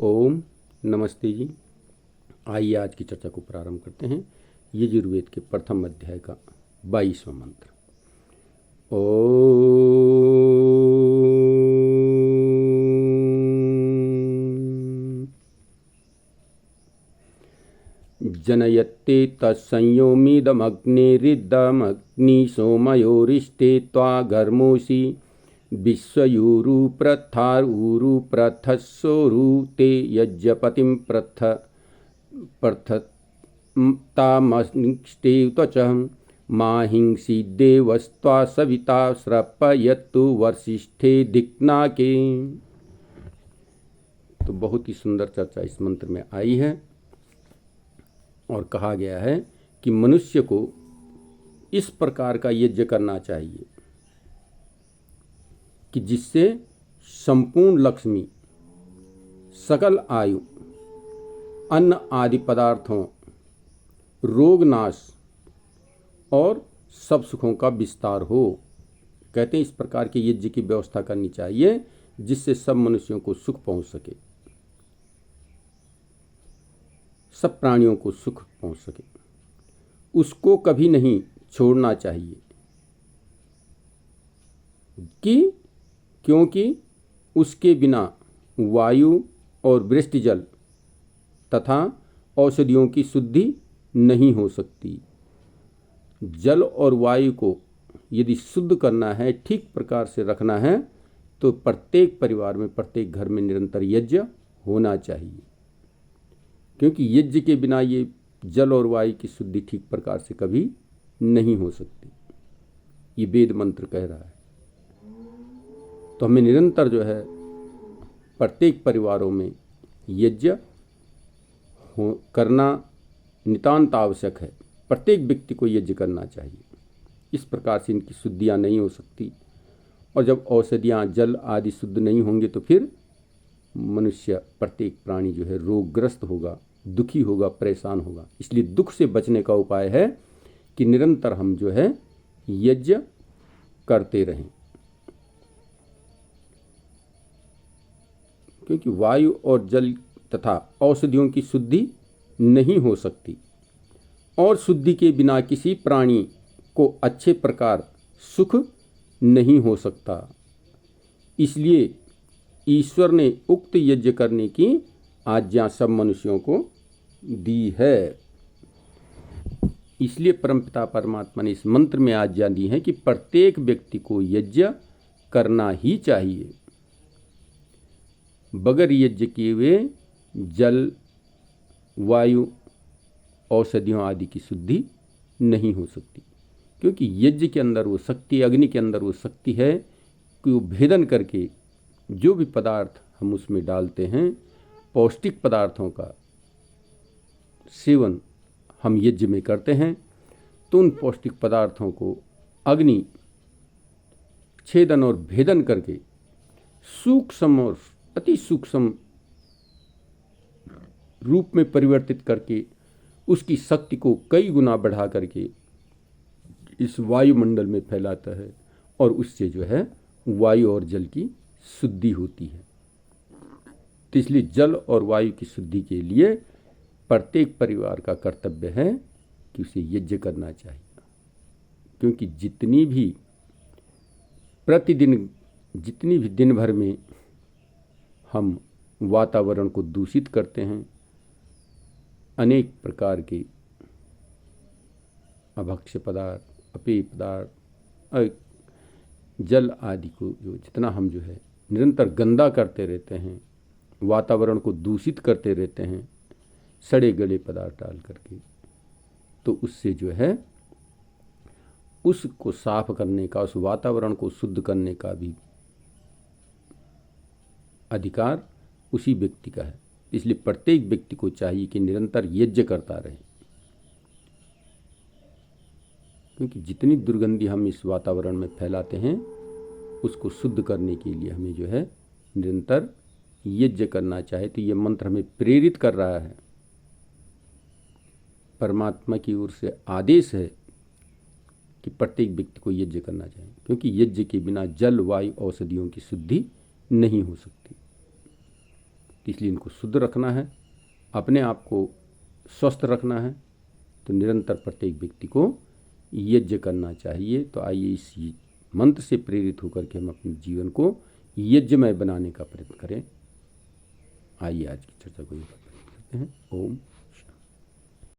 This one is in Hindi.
ओम नमस्ते जी। आइए आज की चर्चा को प्रारंभ करते हैं। यजुर्वेद के प्रथम अध्याय का 22वां मंत्र। ओम जनयते तत्संयोमिदमग्निरिदमग्नि सोमयोरिष्टे त्वाघर्मोषि विश्वयूरुप्रथारूरुप्रथस्सोरुते यज्ञपतिं प्रथतामनिष्टे त्वचः माहिंसी देवस्त्वा सविता श्रपयतु वर्षिष्ठे दिक्नाके। तो बहुत ही सुंदर चर्चा इस मंत्र में आई है और कहा गया है कि मनुष्य को इस प्रकार का यज्ञ करना चाहिए कि जिससे संपूर्ण लक्ष्मी, सकल आयु, अन्न आदि पदार्थों, रोग नाश और सब सुखों का विस्तार हो। कहते हैं इस प्रकार के यज्ञ की व्यवस्था करनी चाहिए जिससे सब मनुष्यों को सुख पहुंच सके, सब प्राणियों को सुख पहुंच सके। उसको कभी नहीं छोड़ना चाहिए क्योंकि उसके बिना वायु और वृष्टि जल तथा औषधियों की शुद्धि नहीं हो सकती। जल और वायु को यदि शुद्ध करना है, ठीक प्रकार से रखना है, तो प्रत्येक परिवार में, प्रत्येक घर में निरंतर यज्ञ होना चाहिए। क्योंकि यज्ञ के बिना ये जल और वायु की शुद्धि ठीक प्रकार से कभी नहीं हो सकती। ये वेद मंत्र कह रहा है। तो हमें निरंतर जो है प्रत्येक परिवारों में यज्ञ करना नितांत आवश्यक है। प्रत्येक व्यक्ति को यज्ञ करना चाहिए। इस प्रकार से इनकी शुद्धियाँ नहीं हो सकती, और जब औषधियाँ, जल आदि शुद्ध नहीं होंगे तो फिर मनुष्य, प्रत्येक प्राणी जो है रोगग्रस्त होगा, दुखी होगा, परेशान होगा। इसलिए दुख से बचने का उपाय है कि निरंतर हम जो है यज्ञ करते रहें। क्योंकि वायु और जल तथा औषधियों की शुद्धि नहीं हो सकती, और शुद्धि के बिना किसी प्राणी को अच्छे प्रकार सुख नहीं हो सकता। इसलिए ईश्वर ने उक्त यज्ञ करने की आज्ञा सब मनुष्यों को दी है। इसलिए परमपिता परमात्मा ने इस मंत्र में आज्ञा दी है कि प्रत्येक व्यक्ति को यज्ञ करना ही चाहिए। बगैर यज्ञ किए हुए जल, वायु, औषधियों आदि की शुद्धि नहीं हो सकती। क्योंकि यज्ञ के अंदर वो शक्ति, अग्नि के अंदर वो शक्ति है कि वो भेदन करके जो भी पदार्थ हम उसमें डालते हैं, पौष्टिक पदार्थों का सेवन हम यज्ञ में करते हैं, तो उन पौष्टिक पदार्थों को अग्नि छेदन और भेदन करके सूक्ष्म और अति सूक्ष्म रूप में परिवर्तित करके उसकी शक्ति को कई गुना बढ़ा करके इस वायुमंडल में फैलाता है, और उससे जो है वायु और जल की शुद्धि होती है। तो इसलिए जल और वायु की शुद्धि के लिए प्रत्येक परिवार का कर्तव्य है कि उसे यज्ञ करना चाहिए। क्योंकि जितनी भी दिन भर में हम वातावरण को दूषित करते हैं, अनेक प्रकार के अभक्ष्य पदार्थ, अपेय पदार्थ, जल आदि को जितना हम जो है निरंतर गंदा करते रहते हैं, वातावरण को दूषित करते रहते हैं सड़े गले पदार्थ डाल करके, तो उससे जो है उसको साफ करने का, उस वातावरण को शुद्ध करने का भी अधिकार उसी व्यक्ति का है। इसलिए प्रत्येक व्यक्ति को चाहिए कि निरंतर यज्ञ करता रहे। क्योंकि जितनी दुर्गंधी हम इस वातावरण में फैलाते हैं, उसको शुद्ध करने के लिए हमें जो है निरंतर यज्ञ करना चाहिए। तो ये मंत्र हमें प्रेरित कर रहा है, परमात्मा की ओर से आदेश है कि प्रत्येक व्यक्ति को यज्ञ करना चाहिए। क्योंकि यज्ञ के बिना जल, वायु, औषधियों की शुद्धि नहीं हो सकती। तो इसलिए इनको शुद्ध रखना है, अपने आप को स्वस्थ रखना है, तो निरंतर प्रत्येक व्यक्ति को यज्ञ करना चाहिए। तो आइए इस मंत्र से प्रेरित होकर के हम अपने जीवन को यज्ञमय बनाने का प्रयत्न करें। आइए आज की चर्चा को करते हैं। ओम